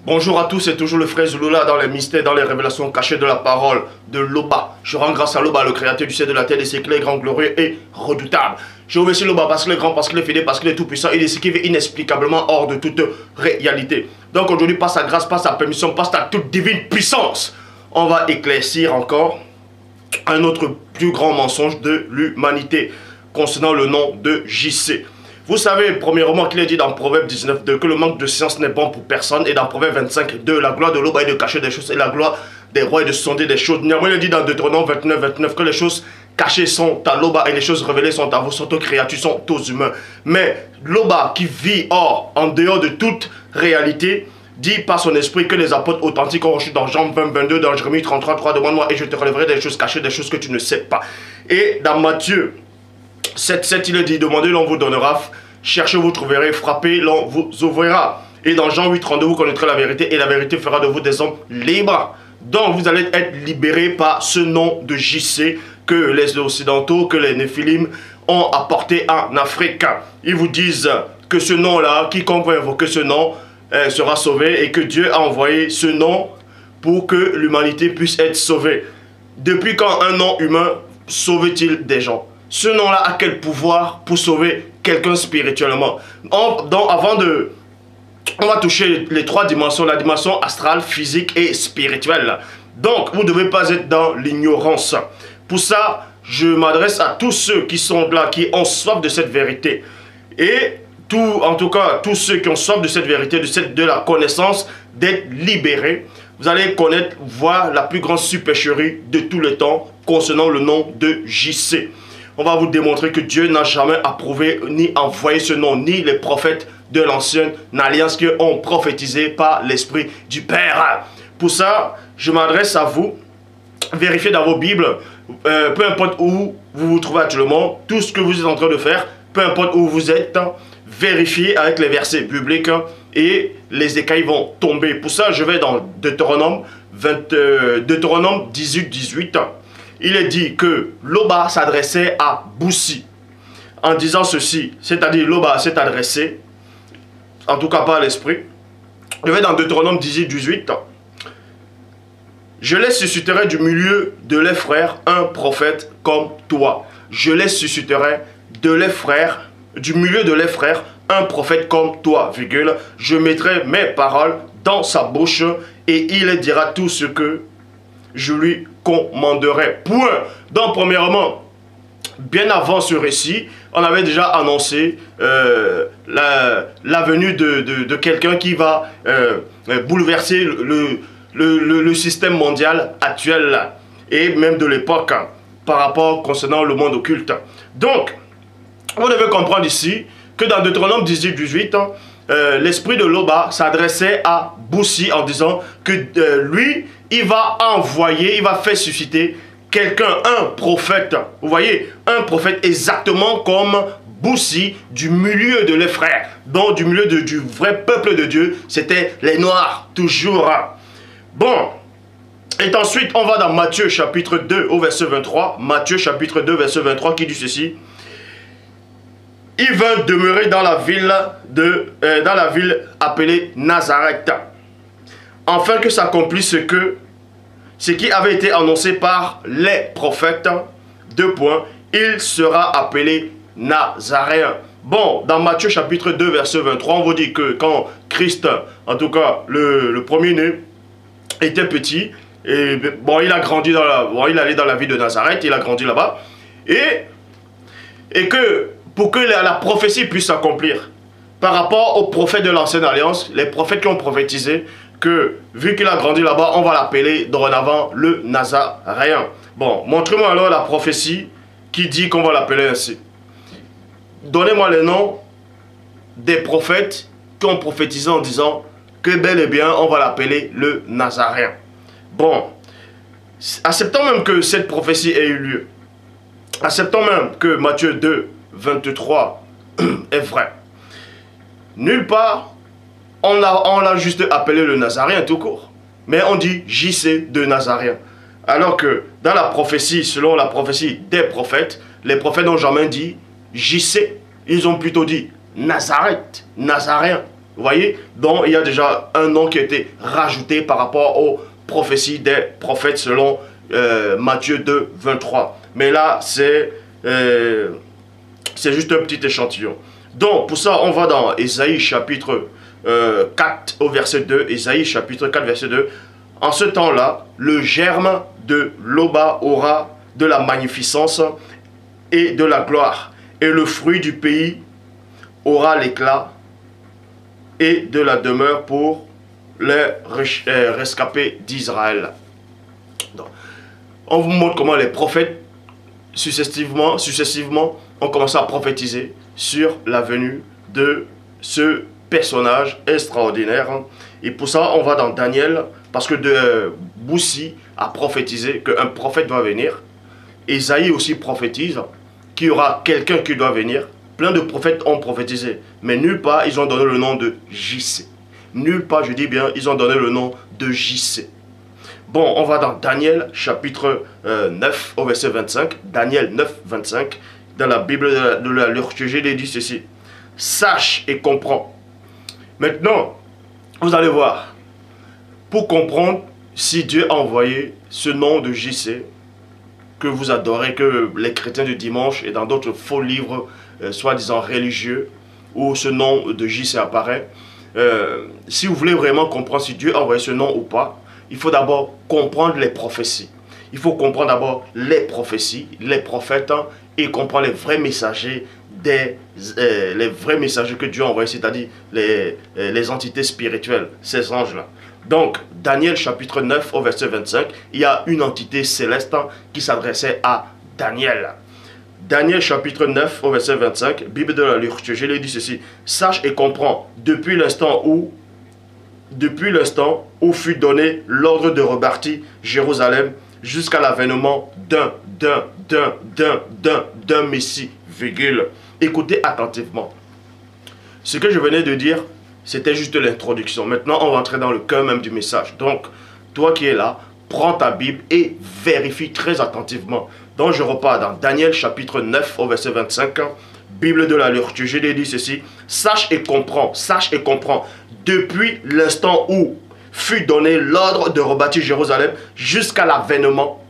Bonjour à tous, c'est toujours le frère Zulula dans les mystères, dans les révélations cachées de la parole de Loba. Je rends grâce à Loba, le créateur du ciel de la terre, et ses clés, grand, glorieux et redoutable. Je remercie Loba parce qu'il est grand, parce qu'il est fidèle, parce qu'il est tout puissant, il est ce qui vit inexplicablement hors de toute réalité. Donc aujourd'hui, par sa grâce, par sa permission, par sa toute divine puissance, on va éclaircir encore un autre plus grand mensonge de l'humanité concernant le nom de JC. Vous savez, premièrement, qu'il est dit dans Proverbe 19.2 que le manque de science n'est bon pour personne. Et dans Proverbe 25.2, la gloire de Loba est de cacher des choses et la gloire des rois est de sonder des choses. Néanmoins, il est dit dans Deutéronome 29.29 que les choses cachées sont à Loba et les choses révélées sont à vous, sont aux créatures, sont aux humains. Mais Loba qui vit en dehors de toute réalité, dit par son esprit que les apôtres authentiques ont reçu dans Jean 20.22, dans Jérémie 33.3, demande-moi et je te relèverai des choses cachées, des choses que tu ne sais pas. Et dans Matthieu 7.7, il est dit, demandez, l'on vous donnera, cherchez, vous trouverez, frappez, l'on vous ouvrira. Et dans Jean 8.32, vous connaîtrez la vérité et la vérité fera de vous des hommes libres. Donc vous allez être libérés par ce nom de JC que les Occidentaux, que les Néphilim ont apporté en Afrique. Ils vous disent que ce nom-là, quiconque va invoquer ce nom, sera sauvé et que Dieu a envoyé ce nom pour que l'humanité puisse être sauvée. Depuis quand un nom humain sauve-t-il des gens? Ce nom-là a quel pouvoir pour sauver quelqu'un spirituellement? Donc avant de... On va toucher les trois dimensions, la dimension astrale, physique et spirituelle. Donc vous ne devez pas être dans l'ignorance. Pour ça, je m'adresse à tous ceux qui sont là, qui ont soif de cette vérité. Et en tout cas, tous ceux qui ont soif de cette vérité, de la connaissance, d'être libérés, vous allez connaître, voir la plus grande supercherie de tous les temps concernant le nom de JC. On va vous démontrer que Dieu n'a jamais approuvé ni envoyé ce nom, ni les prophètes de l'ancienne alliance qui ont prophétisé par l'Esprit du Père. Pour ça, je m'adresse à vous. Vérifiez dans vos Bibles, peu importe où vous vous trouvez actuellement, tout ce que vous êtes en train de faire, peu importe où vous êtes, vérifiez avec les versets bibliques et les écailles vont tomber. Pour ça, je vais dans Deutéronome 18. Il est dit que Loba s'adressait à Boussi en disant ceci, c'est-à-dire Loba s'est adressé, en tout cas par l'esprit. Je vais dans Deutéronome 18. Je les susciterai du milieu de leurs frères un prophète comme toi. Je les susciterai du milieu de leurs frères un prophète comme toi, virgule. Je mettrai mes paroles dans sa bouche et il dira tout ce que je lui commanderai. Point. Donc premièrement, bien avant ce récit, on avait déjà annoncé la venue de quelqu'un qui va bouleverser le système mondial actuel et même de l'époque par rapport concernant le monde occulte. Donc, vous devez comprendre ici que dans Deutéronome 18, l'esprit de Loba s'adressait à Boussi en disant que lui, il va envoyer, il va faire susciter quelqu'un, un prophète. Vous voyez, un prophète exactement comme Boussi du milieu de les frères. Donc du milieu du vrai peuple de Dieu, c'était les Noirs, toujours. Bon, et ensuite on va dans Matthieu chapitre 2 au verset 23. Matthieu chapitre 2 verset 23 qui dit ceci. Il vint demeurer dans la ville appelée Nazareth, afin que s'accomplisse ce qui avait été annoncé par les prophètes. Deux points, il sera appelé Nazaréen. Bon, dans Matthieu chapitre 2 verset 23, on vous dit que quand Christ, en tout cas le premier-né, était petit, et bon, il a grandi il allait dans la ville de Nazareth, il a grandi là-bas, et que pour que la prophétie puisse s'accomplir par rapport aux prophètes de l'ancienne alliance, les prophètes qui ont prophétisé que vu qu'il a grandi là-bas, on va l'appeler dorénavant le Nazaréen. Bon, montrez-moi alors la prophétie qui dit qu'on va l'appeler ainsi. Donnez-moi les noms des prophètes qui ont prophétisé en disant que bel et bien on va l'appeler le Nazaréen. Bon, acceptons même que cette prophétie ait eu lieu. Acceptons même que Matthieu 2, 23 est vrai. Nulle part, on l'a juste appelé le Nazaréen tout court. Mais on dit JC de Nazaréen. Alors que dans la prophétie, selon la prophétie des prophètes, les prophètes n'ont jamais dit JC. Ils ont plutôt dit Nazareth, Nazaréen. Vous voyez? Donc il y a déjà un nom qui a été rajouté par rapport aux prophéties des prophètes selon Matthieu 2, 23. Mais là, c'est juste un petit échantillon. Donc pour ça, on va dans Ésaïe chapitre 4 au verset 2. Ésaïe chapitre 4 verset 2. En ce temps-là, le germe de Loba aura de la magnificence et de la gloire. Et le fruit du pays aura l'éclat et de la demeure pour les rescapés d'Israël. On vous montre comment les prophètes successivement ont commencé à prophétiser sur la venue de ce personnage extraordinaire. Et pour ça, on va dans Daniel, parce que Boussi a prophétisé qu'un prophète doit venir. Ésaïe aussi prophétise qu'il y aura quelqu'un qui doit venir. Plein de prophètes ont prophétisé, mais nulle part ils ont donné le nom de JC. Nulle part, je dis bien, ils ont donné le nom de JC. Bon, on va dans Daniel chapitre 9 au verset 25. Daniel 9, 25. Dans la Bible de la liturgie, il est dit ceci. Sache et comprends. Maintenant, vous allez voir, pour comprendre si Dieu a envoyé ce nom de JC, que vous adorez, que les chrétiens du dimanche et dans d'autres faux livres, soi-disant religieux, où ce nom de JC apparaît, si vous voulez vraiment comprendre si Dieu a envoyé ce nom ou pas, il faut d'abord comprendre les prophéties. Il faut comprendre d'abord les prophéties, les prophètes, et comprendre les vrais messagers les vrais messagers que Dieu a envoyés, c'est-à-dire les entités spirituelles, ces anges-là. Donc, Daniel chapitre 9 au verset 25, il y a une entité céleste qui s'adressait à Daniel. Daniel chapitre 9 au verset 25, Bible de la liturgie, il dit ceci. Sache et comprends, depuis l'instant où fut donné l'ordre de rebâtir Jérusalem jusqu'à l'avènement d'un Messie, virgule. Écoutez attentivement. Ce que je venais de dire, c'était juste l'introduction. Maintenant, on va entrer dans le cœur même du message. Donc, toi qui es là, prends ta Bible et vérifie très attentivement. Donc, je repars dans Daniel chapitre 9 au verset 25. Bible de la liturgie, il dit ceci. Sache et comprends, depuis l'instant où fut donné l'ordre de rebâtir Jérusalem jusqu'à l'avènement.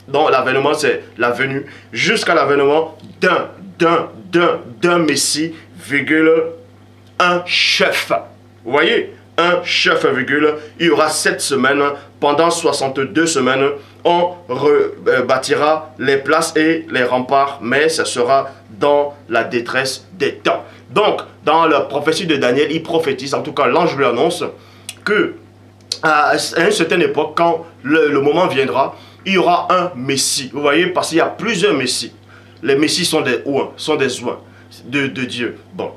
Donc, l'avènement, c'est la venue. Jusqu'à l'avènement d'un Messie, virgule, un chef. Vous voyez, un chef, virgule. Il y aura 7 semaines. Pendant 62 semaines, on rebâtira les places et les remparts, mais ce sera dans la détresse des temps. Donc, dans la prophétie de Daniel, il prophétise, en tout cas l'ange lui annonce, que à une certaine époque, quand le moment viendra, il y aura un Messie. Vous voyez, parce qu'il y a plusieurs Messies. Les Messies sont des oins, de Dieu. Bon.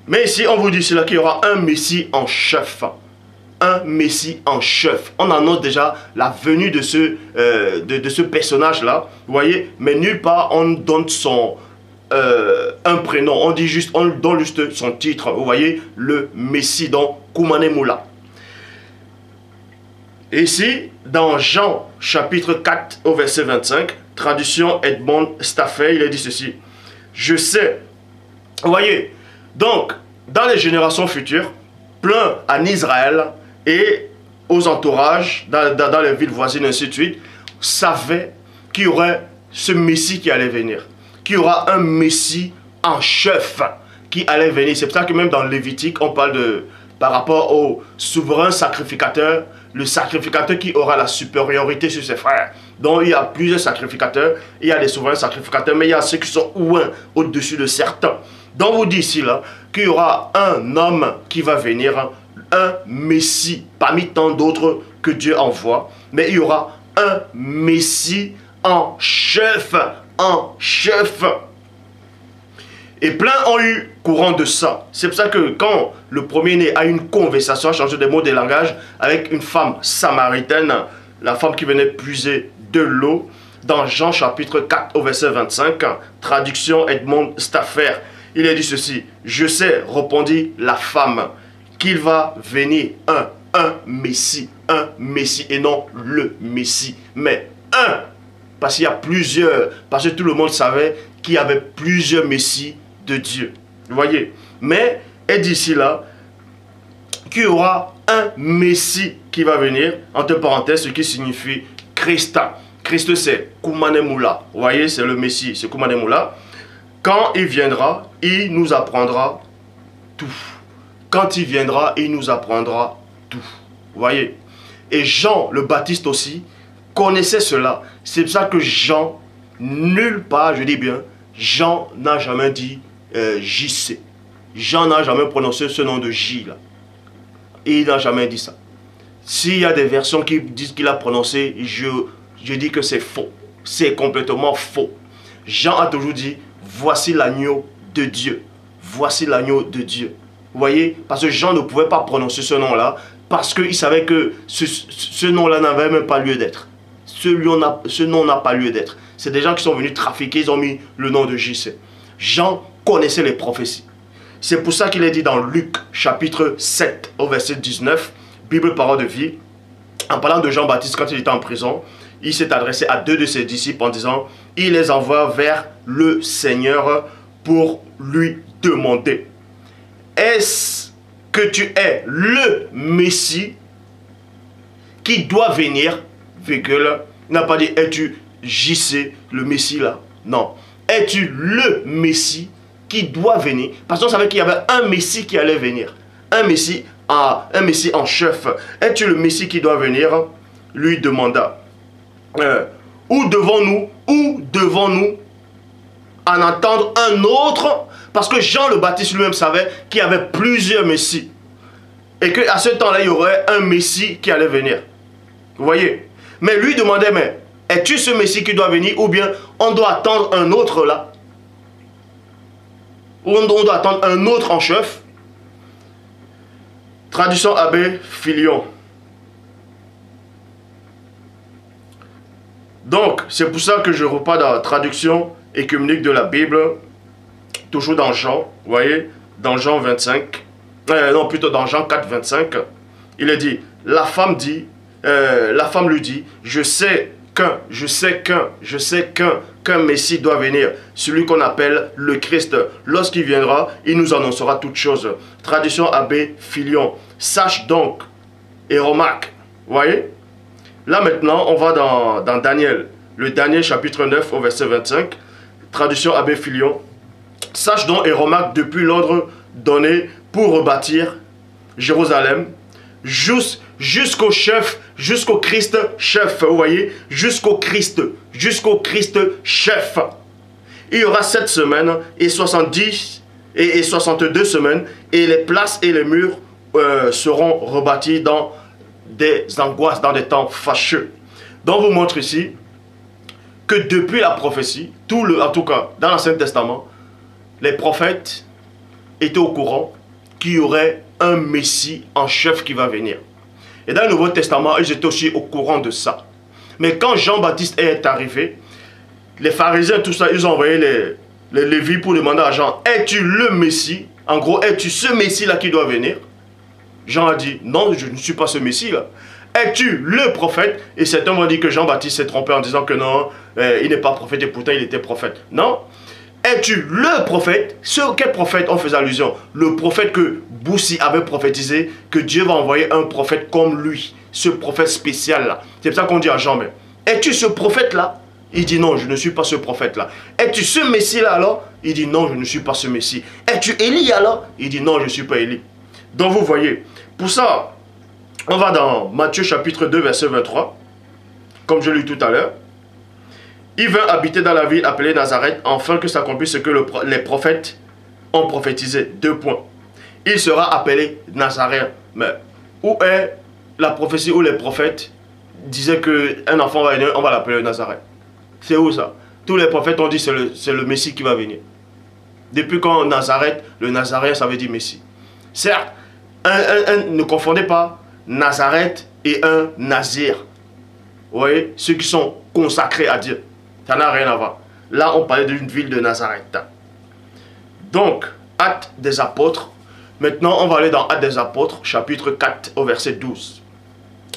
Mais ici, on vous dit cela qu'il y aura un Messie en chef. Un Messie en chef. On annonce déjà la venue de ce personnage-là. Vous voyez, mais nulle part on donne un prénom. On donne juste son titre. Vous voyez, le Messie, donc Koumane Moula. Ici, dans Jean chapitre 4 au verset 25, traduction Edmond Staffel, il a dit ceci. Je sais. Vous voyez, donc, dans les générations futures, plein en Israël et aux entourages, dans les villes voisines, ainsi de suite, savaient qu'il y aurait ce Messie qui allait venir. Qu'il y aura un Messie en chef qui allait venir. C'est pour ça que même dans Lévitique, on parle par rapport au souverain sacrificateur, le sacrificateur qui aura la supériorité sur ses frères. Donc il y a plusieurs sacrificateurs, il y a des souverains sacrificateurs, mais il y a ceux qui sont au-dessus de certains. Donc on vous dit ici là qu'il y aura un homme qui va venir, un Messie parmi tant d'autres que Dieu envoie, mais il y aura un Messie en chef, Et plein ont eu courant de ça. C'est pour ça que quand le premier-né a une conversation, a changé de mots, de langage, avec une femme samaritaine, la femme qui venait puiser de l'eau, dans Jean chapitre 4 au verset 25, traduction Edmond Staffel, il a dit ceci. Je sais, répondit la femme, qu'il va venir un Messie, et non le Messie, mais un. Parce qu'il y a plusieurs, parce que tout le monde savait qu'il y avait plusieurs Messies de Dieu. Vous voyez? Mais elle dit ici là, qu'il y aura un Messie qui va venir, entre parenthèses, ce qui signifie Christa. Christ, c'est Kumanemula. Vous voyez, c'est le Messie, c'est Kumanemula. Quand il viendra, il nous apprendra tout. Quand il viendra, il nous apprendra tout. Vous voyez? Et Jean le Baptiste aussi connaissait cela. C'est pour ça que Jean, nulle part, je dis bien, Jean n'a jamais dit JC. Jean n'a jamais prononcé ce nom de J là. Et il n'a jamais dit ça. S'il y a des versions qui disent qu'il a prononcé, je dis que c'est faux. C'est complètement faux. Jean a toujours dit, voici l'agneau de Dieu. Voici l'agneau de Dieu. Vous voyez? Parce que Jean ne pouvait pas prononcer ce nom-là, parce qu'il savait que ce nom-là n'avait même pas lieu d'être. Ce nom n'a pas lieu d'être. C'est des gens qui sont venus trafiquer, ils ont mis le nom de JC. Jean connaissait les prophéties. C'est pour ça qu'il est dit dans Luc, chapitre 7, au verset 19, Bible parole de vie, en parlant de Jean-Baptiste quand il était en prison, il s'est adressé à 2 de ses disciples en disant, il les envoie vers le Seigneur pour lui demander, est-ce que tu es le Messie qui doit venir, virgule, il n'a pas dit, es-tu JC, le Messie là, non, es-tu le Messie qui doit venir, parce qu'on savait qu'il y avait un Messie qui allait venir, un Messie en chef. Es-tu le Messie qui doit venir? Lui demanda. Où devons-nous en attendre un autre? Parce que Jean le Baptiste lui-même savait qu'il y avait plusieurs Messies. Et qu'à ce temps-là, il y aurait un Messie qui allait venir. Vous voyez? Mais lui demandait, mais es-tu ce Messie qui doit venir? Ou bien on doit attendre un autre là? Ou on doit attendre un autre en chef? Traduction Abbé Filion. Donc, c'est pour ça que je repars dans la traduction écuménique de la Bible, toujours dans Jean, vous voyez, dans Jean 25, non, plutôt dans Jean 4, 25, il est dit, la femme lui dit, je sais qu'un Messie doit venir, celui qu'on appelle le Christ. Lorsqu'il viendra, il nous annoncera toutes choses. Traduction Abbé Filion. Sache donc et remarque, vous voyez? Là maintenant, on va dans Daniel, le Daniel chapitre 9 au verset 25. Traduction Abbé Filion. Sache donc et remarque depuis l'ordre donné pour rebâtir Jérusalem, jusqu'au chef, jusqu'au Christ chef, vous voyez, jusqu'au Christ chef. Il y aura 7 semaines et 70 et 62 semaines et les places et les murs seront rebâtis dans des angoisses, dans des temps fâcheux. Donc, je vous montre ici que depuis la prophétie, en tout cas dans l'Ancien Testament, les prophètes étaient au courant qu'il y aurait un Messie en chef qui va venir. Et dans le Nouveau Testament, ils étaient aussi au courant de ça. Mais quand Jean-Baptiste est arrivé, les pharisiens, tout ça, ils ont envoyé les Lévites pour demander à Jean, es-tu le Messie? En gros, es-tu ce Messie-là qui doit venir? Jean a dit, non, je ne suis pas ce Messie-là. Es-tu le prophète? Et certains vont dire que Jean-Baptiste s'est trompé en disant que non, il n'est pas prophète et pourtant il était prophète. Non. Es-tu le prophète? Quel prophète on faisait allusion? Le prophète que Boussi avait prophétisé, que Dieu va envoyer un prophète comme lui, ce prophète spécial-là. C'est pour ça qu'on dit à Jean, mais es-tu ce prophète-là? Il dit non, je ne suis pas ce prophète-là. Es-tu ce Messie-là alors? Il dit non, je ne suis pas ce Messie. Es-tu Élie alors? Il dit non, je ne suis pas Élie. Donc vous voyez, pour ça, on va dans Matthieu chapitre 2, verset 23, comme je l'ai lu tout à l'heure. Il vint habiter dans la ville appelée Nazareth, afin que s'accomplisse ce que les prophètes ont prophétisé. 2 points. Il sera appelé Nazaréen. Mais où est la prophétie où les prophètes disaient qu'un enfant va venir, on va l'appeler Nazareth? C'est où ça? Tous les prophètes ont dit c'est le Messie qui va venir. Depuis quand Nazareth, le Nazaréen, ça veut dire Messie. Certes, ne confondez pas Nazareth et un Nazir. Vous voyez, ceux qui sont consacrés à Dieu. Ça n'a rien à voir. Là, on parlait d'une ville de Nazareth. Donc, Actes des Apôtres. Maintenant, on va aller dans Actes des Apôtres, chapitre 4, au verset 12.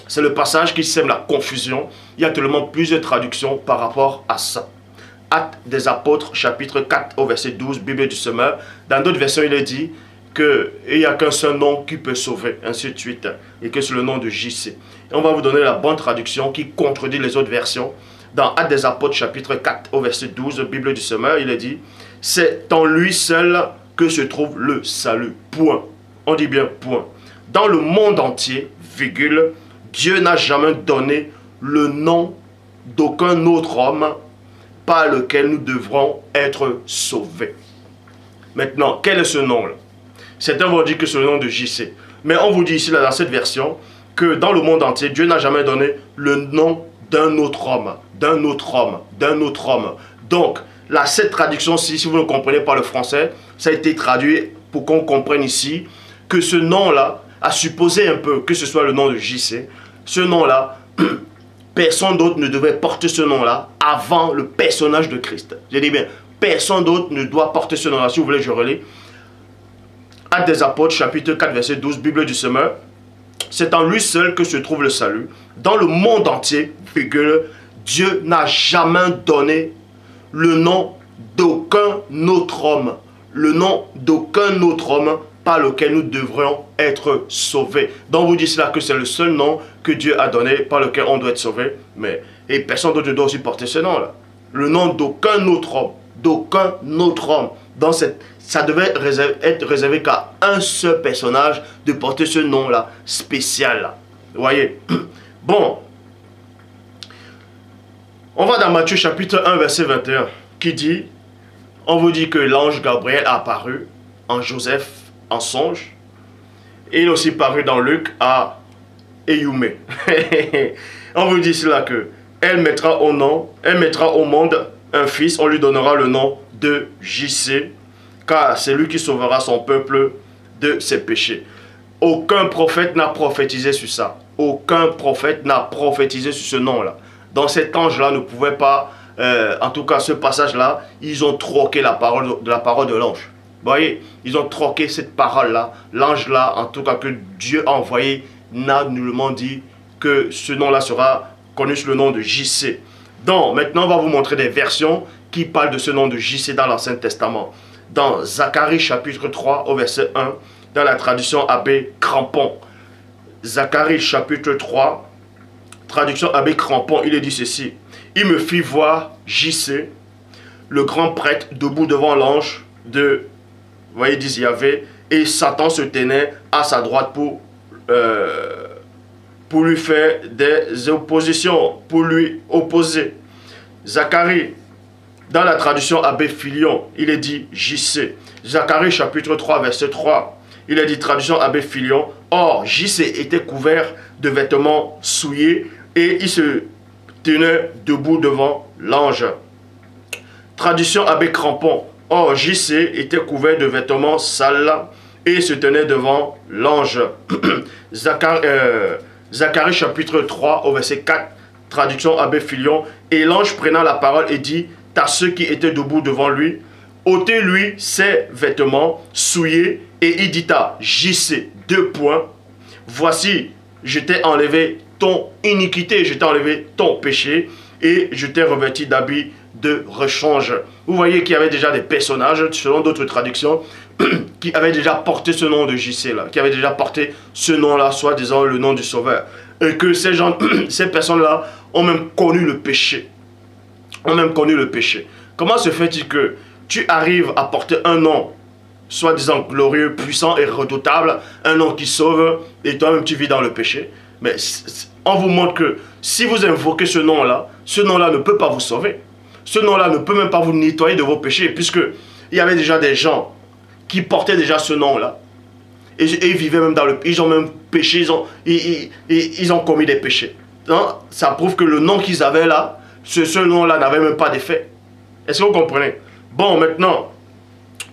C'est le passage qui sème la confusion. Il y a tellement plusieurs traductions par rapport à ça. Actes des Apôtres, chapitre 4, au verset 12, Bible du Semeur. Dans d'autres versions, il est dit qu'il n'y a qu'un seul nom qui peut sauver, ainsi de suite, et que c'est le nom de JC. Et on va vous donner la bonne traduction qui contredit les autres versions. Dans Actes des Apôtres, chapitre 4, au verset 12, Bible du Semeur, il est dit « C'est en lui seul que se trouve le salut. » Point. On dit bien point. Dans le monde entier, virgule, Dieu n'a jamais donné le nom d'aucun autre homme par lequel nous devrons être sauvés. Maintenant, quel est ce nom-là? Certains vont dire que c'est le nom de JC. Mais on vous dit ici, là, dans cette version, que dans le monde entier, Dieu n'a jamais donné le nom d'un autre homme, d'un autre homme, d'un autre homme. Donc, là, cette traduction-ci, si vous ne comprenez pas le français, ça a été traduit pour qu'on comprenne ici que ce nom-là a supposé un peu que ce soit le nom de JC. Ce nom-là, personne d'autre ne devait porter ce nom-là avant le personnage de Christ. Je dis bien, personne d'autre ne doit porter ce nom-là. Si vous voulez, je relis. Actes des Apôtres, chapitre 4, verset 12, Bible du Semeur. C'est en lui seul que se trouve le salut. Dans le monde entier, virgule, Dieu n'a jamais donné le nom d'aucun autre homme. Le nom d'aucun autre homme par lequel nous devrions être sauvés. Donc vous dites là que c'est le seul nom que Dieu a donné par lequel on doit être sauvé. Mais et personne d'autre doit aussi porter ce nom-là. Le nom d'aucun autre homme. D'aucun autre homme. Dans ça devait être réservé qu'à un seul personnage de porter ce nom-là spécial. Là. Vous voyez? Bon. On va dans Matthieu chapitre 1 verset 21 qui dit, on vous dit que l'ange Gabriel a apparu en Joseph en songe. Et il est aussi paru dans Luc à Eyoumé. On vous dit cela que elle mettra au monde un fils, on lui donnera le nom de JC, car c'est lui qui sauvera son peuple de ses péchés. Aucun prophète n'a prophétisé sur ça. Aucun prophète n'a prophétisé sur ce nom-là. Donc cet ange-là ne pouvait pas, en tout cas ce passage-là, ils ont troqué la parole de l'ange. Vous voyez, ils ont troqué cette parole-là. L'ange-là, en tout cas que Dieu a envoyé, n'a nullement dit que ce nom-là sera connu sous le nom de JC. Donc maintenant on va vous montrer des versions qui parlent de ce nom de JC dans l'Ancien Testament. Dans Zacharie chapitre 3 au verset 1, dans la traduction Abbé Crampon. Zacharie chapitre 3, traduction Abbé Crampon, il est dit ceci. Il me fit voir JC, le grand prêtre, debout devant l'ange de, vous voyez, dit Yahvé, et Satan se tenait à sa droite pour lui faire des oppositions, pour lui opposer. Zacharie, dans la traduction Abbé Filion, il est dit JC. Zacharie chapitre 3 verset 3, il est dit traduction Abbé Filion. Or, JC était couvert de vêtements souillés et il se tenait debout devant l'ange. Traduction Abbé Crampon. Or, JC était couvert de vêtements sales et se tenait devant l'ange. Zacharie chapitre 3 au verset 4, traduction Abbé Filion. Et l'ange prenant la parole et dit à ceux qui étaient debout devant lui, ôtez-lui ses vêtements souillés, et il dit à JC, deux points, voici, je t'ai enlevé ton iniquité, je t'ai enlevé ton péché, et je t'ai revêtu d'habits de rechange. Vous voyez qu'il y avait déjà des personnages, selon d'autres traductions, qui avaient déjà porté ce nom de JC là, qui avaient déjà porté ce nom-là, soit disant le nom du Sauveur. Et que ces gens, ces personnes-là ont même connu le péché. Ont même connu le péché. Comment se fait-il que tu arrives à porter un nom, soi-disant glorieux, puissant et redoutable, un nom qui sauve, et toi-même tu vis dans le péché? Mais on vous montre que si vous invoquez ce nom-là ne peut pas vous sauver. Ce nom-là ne peut même pas vous nettoyer de vos péchés, puisque il y avait déjà des gens qui portaient déjà ce nom-là. Et ils vivaient même dans le... Ils ont même péché, ils ont commis des péchés. Donc, ça prouve que le nom qu'ils avaient là, ce nom-là n'avait même pas d'effet. Est-ce que vous comprenez? Bon, maintenant,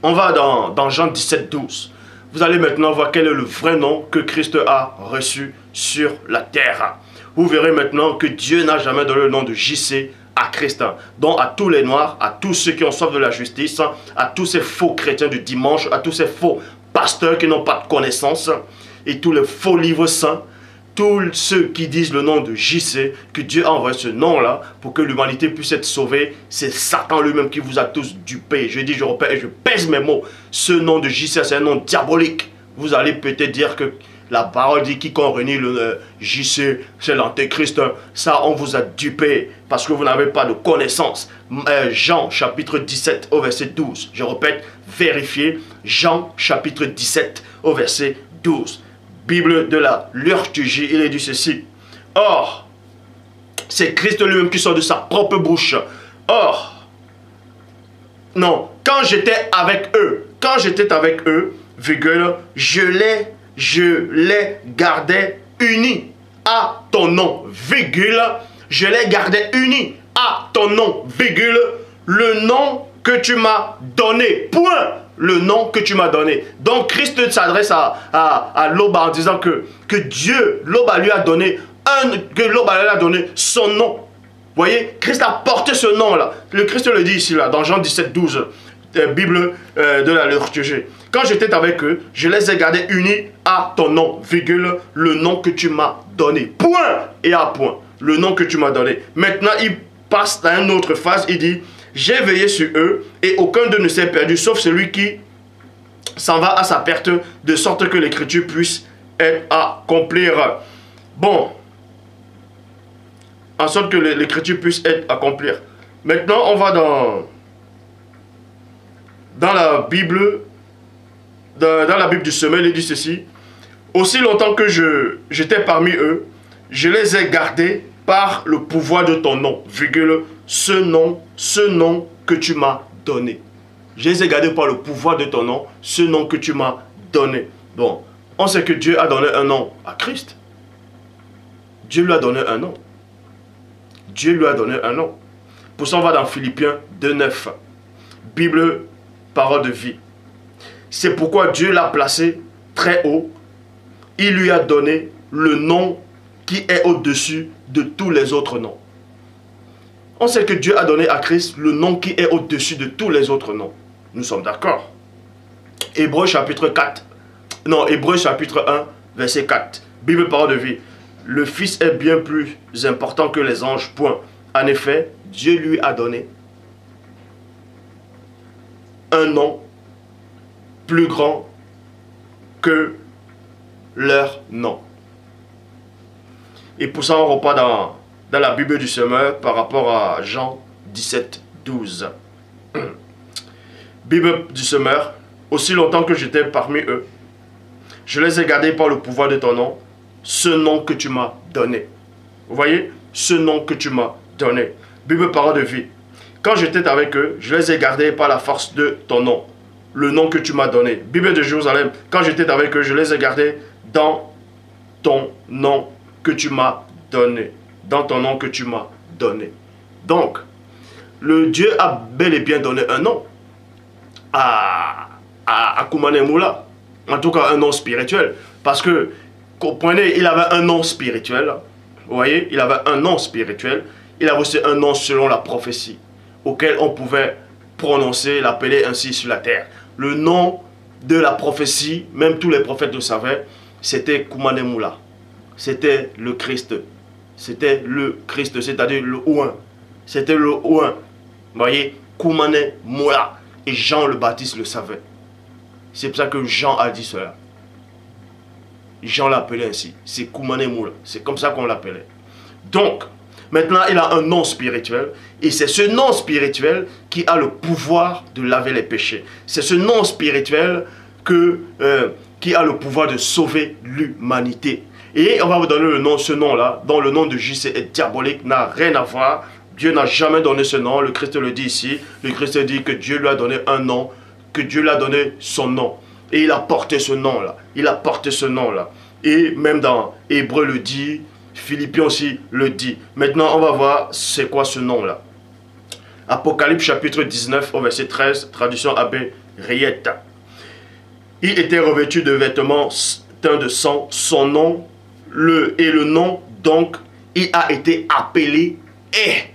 on va dans Jean 17, 12. Vous allez maintenant voir quel est le vrai nom que Christ a reçu sur la terre. Vous verrez maintenant que Dieu n'a jamais donné le nom de JC à Christ. Donc à tous les noirs, à tous ceux qui ont soif de la justice, à tous ces faux chrétiens du dimanche, à tous ces faux pasteurs qui n'ont pas de connaissance, et tous les faux livres saints, tous ceux qui disent le nom de JC, que Dieu a envoyé ce nom-là pour que l'humanité puisse être sauvée, c'est Satan lui-même qui vous a tous dupés. Je dis, je répète et je pèse mes mots. Ce nom de JC, c'est un nom diabolique. Vous allez peut-être dire que la parole dit quiconque renie le JC, c'est l'antéchrist. Ça, on vous a dupé parce que vous n'avez pas de connaissance. Jean chapitre 17 au verset 12. Je répète, vérifiez. Jean chapitre 17 au verset 12. Bible de la liturgie, il est dit ceci. Or, c'est Christ lui-même qui sort de sa propre bouche. Or, non, quand j'étais avec eux, virgule, je les gardais unis à ton nom, virgule, je les gardais unis à ton nom, virgule, le nom que tu m'as donné, point, le nom que tu m'as donné. Donc Christ s'adresse à Loba en disant que Dieu, Loba lui a donné son nom. Vous voyez, Christ a porté ce nom-là. Le Christ le dit ici, là, dans Jean 17, 12, Bible de la liturgie. Quand j'étais avec eux, je les ai gardés unis à ton nom, virgule, le nom que tu m'as donné. Point et à point, le nom que tu m'as donné. Maintenant, il passe à une autre phase, il dit, j'ai veillé sur eux et aucun d'eux ne s'est perdu, sauf celui qui s'en va à sa perte, de sorte que l'écriture puisse être accomplie. Bon, en sorte que l'écriture puisse être accomplie. Maintenant, on va dans la Bible, dans la Bible du Semeur, il dit ceci. Aussi longtemps que j'étais parmi eux, je les ai gardés par le pouvoir de ton nom, virgule, ce nom que tu m'as donné. Je les ai gardés par le pouvoir de ton nom, ce nom que tu m'as donné. Bon, on sait que Dieu a donné un nom à Christ. Dieu lui a donné un nom. Dieu lui a donné un nom. Pour ça, on va dans Philippiens 2,9. Bible, parole de vie. C'est pourquoi Dieu l'a placé très haut. Il lui a donné le nom qui est au-dessus de tous les autres noms. On sait que Dieu a donné à Christ le nom qui est au-dessus de tous les autres noms. Nous sommes d'accord. Hébreux chapitre 1, verset 4. Bible, parole de vie. Le Fils est bien plus important que les anges, point. En effet, Dieu lui a donné un nom plus grand que leur nom. Et pour ça, on repart dans la Bible du Semeur par rapport à Jean 17, 12. Bible du Semeur. Aussi longtemps que j'étais parmi eux, je les ai gardés par le pouvoir de ton nom, ce nom que tu m'as donné. Vous voyez? Ce nom que tu m'as donné. Bible, parole de vie. Quand j'étais avec eux, je les ai gardés par la force de ton nom, le nom que tu m'as donné. Bible de Jérusalem. Quand j'étais avec eux, je les ai gardés dans ton nom que tu m'as donné. Dans ton nom que tu m'as donné. Donc, le Dieu a bel et bien donné un nom à Koumane Moula. En tout cas, un nom spirituel. Parce que, comprenez, il avait un nom spirituel. Vous voyez, il avait un nom spirituel. Il avait aussi un nom selon la prophétie, auquel on pouvait prononcer, l'appeler ainsi sur la terre. Le nom de la prophétie, même tous les prophètes le savaient, c'était Koumane Moula. C'était le Christ. C'était le Christ, c'est-à-dire le Ouin. C'était le Ouin. Vous voyez, Koumane Moula. Et Jean le Baptiste le savait. C'est pour ça que Jean a dit cela. Jean l'appelait ainsi. C'est Koumane Moula. C'est comme ça qu'on l'appelait. Donc, maintenant, il a un nom spirituel. Et c'est ce nom spirituel qui a le pouvoir de laver les péchés. C'est ce nom spirituel qui a le pouvoir de sauver l'humanité. Et on va vous donner le nom, ce nom-là, dont le nom de JC est diabolique, n'a rien à voir. Dieu n'a jamais donné ce nom. Le Christ le dit ici. Le Christ dit que Dieu lui a donné un nom, que Dieu lui a donné son nom. Et il a porté ce nom-là. Il a porté ce nom-là. Et même dans Hébreu le dit, Philippiens aussi le dit. Maintenant, on va voir c'est quoi ce nom-là. Apocalypse chapitre 19 au verset 13, traduction Abbé Riette. Il était revêtu de vêtements teints de sang, son nom, le nom, donc, il a été appelé est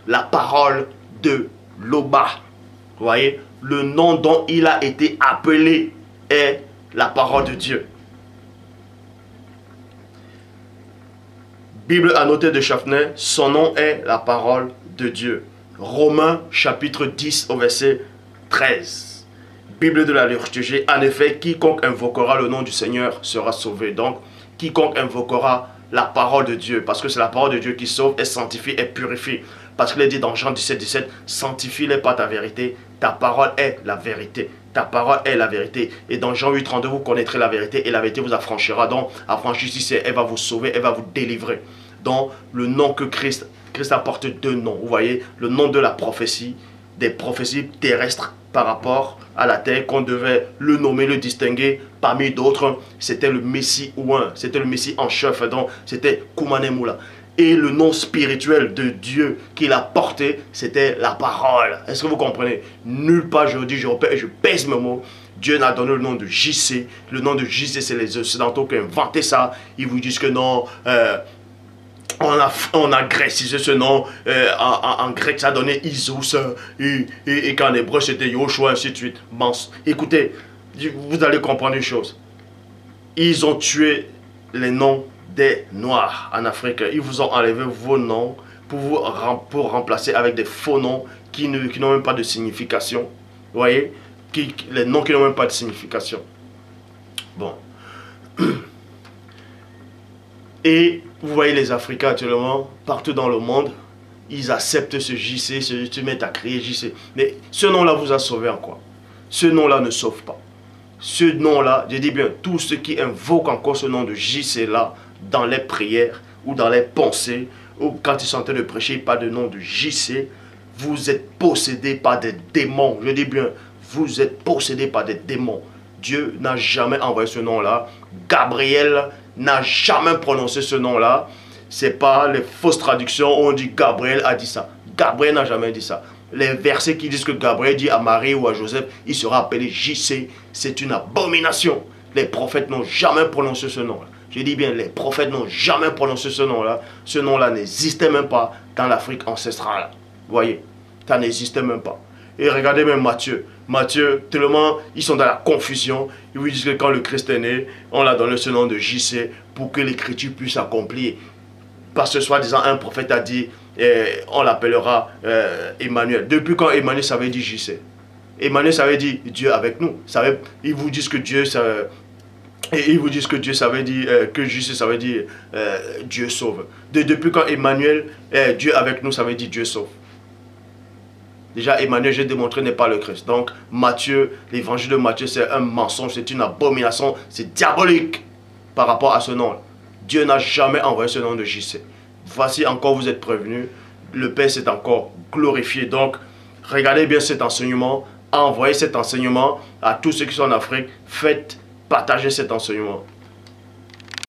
la parole de Loba. Vous voyez, le nom dont il a été appelé est la parole de Dieu. Bible annotée de Chafnay, son nom est la parole de Dieu. Romains chapitre 10 au verset 13. Bible de la liturgie, en effet, quiconque invoquera le nom du Seigneur sera sauvé. Donc, quiconque invoquera la parole de Dieu, parce que c'est la parole de Dieu qui sauve, et sanctifie et purifie. Parce qu'il est dit dans Jean 17, 17, sanctifie-les par ta vérité, ta parole est la vérité. Ta parole est la vérité. Et dans Jean 8, 32, vous connaîtrez la vérité et la vérité vous affranchira. Donc, affranchissez, c'est elle va vous sauver, elle va vous délivrer. Donc, le nom que Christ apporte deux noms. Vous voyez, le nom de la prophétie, des prophéties terrestres par rapport à la terre, qu'on devait le nommer, le distinguer parmi d'autres. C'était le Messie ouin, c'était le Messie en chef, donc c'était Koumanemoula. Et le nom spirituel de Dieu qu'il a porté, c'était la parole. Est-ce que vous comprenez? Nulle part, je dis, je repère et je pèse mes mots. Dieu n'a donné le nom de JC. Le nom de JC, c'est les Occidentaux qui ont inventé ça. Ils vous disent que non, on a grécisé ce nom. En grec, ça donnait Isus. Et qu'en hébreu, c'était Yoshua, ainsi de suite. Bon, écoutez, vous allez comprendre une chose. Ils ont tué les noms des Noirs en Afrique. Ils vous ont enlevé vos noms pour remplacer avec des faux noms qui n'ont même pas de signification. Vous voyez, les noms qui n'ont même pas de signification. Bon. Et vous voyez les Africains actuellement, partout dans le monde, ils acceptent ce JC, se mettent à crier JC. Mais ce nom-là vous a sauvé en quoi? Ce nom-là ne sauve pas. Ce nom-là, je dis bien, tous ceux qui invoquent encore ce nom de JC-là, dans les prières ou dans les pensées, ou quand ils sont en train de prêcher, pas de nom de JC, vous êtes possédés par des démons. Je dis bien, vous êtes possédés par des démons. Dieu n'a jamais envoyé ce nom-là. Gabriel n'a jamais prononcé ce nom-là. Ce n'est pas les fausses traductions où on dit Gabriel a dit ça. Gabriel n'a jamais dit ça. Les versets qui disent que Gabriel dit à Marie ou à Joseph, il sera appelé JC, c'est une abomination. Les prophètes n'ont jamais prononcé ce nom-là. Je dis bien, les prophètes n'ont jamais prononcé ce nom-là. Ce nom-là n'existait même pas dans l'Afrique ancestrale. Vous voyez, ça n'existait même pas. Et regardez même Matthieu. Matthieu, tellement ils sont dans la confusion. Ils vous disent que quand le Christ est né, on l'a donné ce nom de JC pour que l'écriture puisse s'accomplir. Parce que soi-disant, un prophète a dit, on l'appellera Emmanuel. Depuis quand Emmanuel savait dire JC? Emmanuel savait dire Dieu avec nous. Ils vous disent que Dieu, ils vous disent que Dieu savait dire, que JC savait dire Dieu sauve. Depuis quand Emmanuel, Dieu avec nous, ça veut dire Dieu sauve. Déjà, Emmanuel, j'ai démontré, n'est pas le Christ. Donc, Matthieu, l'évangile de Matthieu, c'est un mensonge, c'est une abomination, c'est diabolique par rapport à ce nom-là. Dieu n'a jamais envoyé ce nom de JC. Voici encore, vous êtes prévenus, le Père s'est encore glorifié. Donc, regardez bien cet enseignement, envoyez cet enseignement à tous ceux qui sont en Afrique, faites partager cet enseignement.